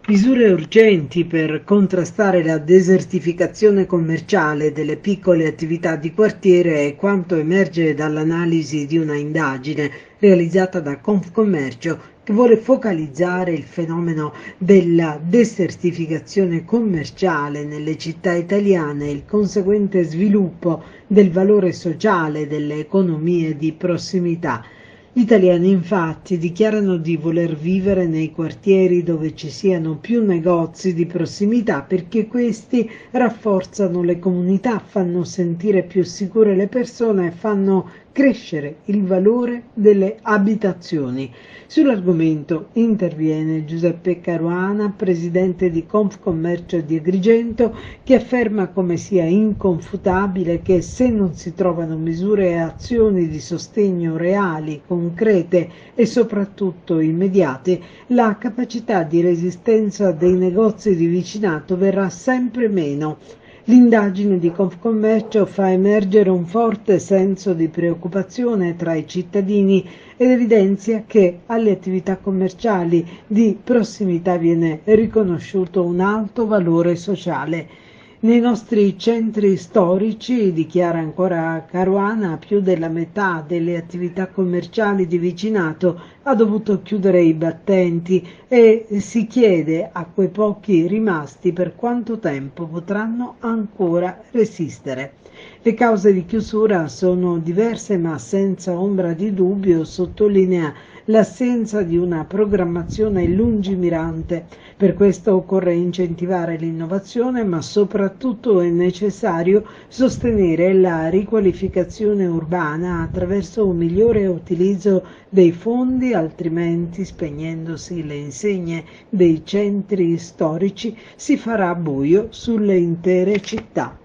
Misure urgenti per contrastare la desertificazione commerciale delle piccole attività di quartiere è quanto emerge dall'analisi di una indagine realizzata da Confcommercio che vuole focalizzare il fenomeno della desertificazione commerciale nelle città italiane e il conseguente sviluppo del valore sociale delle economie di prossimità. Gli italiani infatti dichiarano di voler vivere nei quartieri dove ci siano più negozi di prossimità perché questi rafforzano le comunità, fanno sentire più sicure le persone e fanno crescere il valore delle abitazioni. Sull'argomento interviene Giuseppe Caruana, presidente di Confcommercio di Agrigento, che afferma come sia inconfutabile che se non si trovano misure e azioni di sostegno reali, concrete e soprattutto immediate, la capacità di resistenza dei negozi di vicinato verrà sempre meno. L'indagine di Confcommercio fa emergere un forte senso di preoccupazione tra i cittadini ed evidenzia che alle attività commerciali di prossimità viene riconosciuto un alto valore sociale. Nei nostri centri storici, dichiara ancora Caruana, più della metà delle attività commerciali di vicinato ha dovuto chiudere i battenti e si chiede a quei pochi rimasti per quanto tempo potranno ancora resistere. Le cause di chiusura sono diverse ma senza ombra di dubbio sottolinea l'assenza di una programmazione lungimirante. Per questo occorre incentivare l'innovazione, ma soprattutto è necessario sostenere la riqualificazione urbana attraverso un migliore utilizzo dei fondi, altrimenti spegnendosi le insegne dei centri storici si farà buio sulle intere città.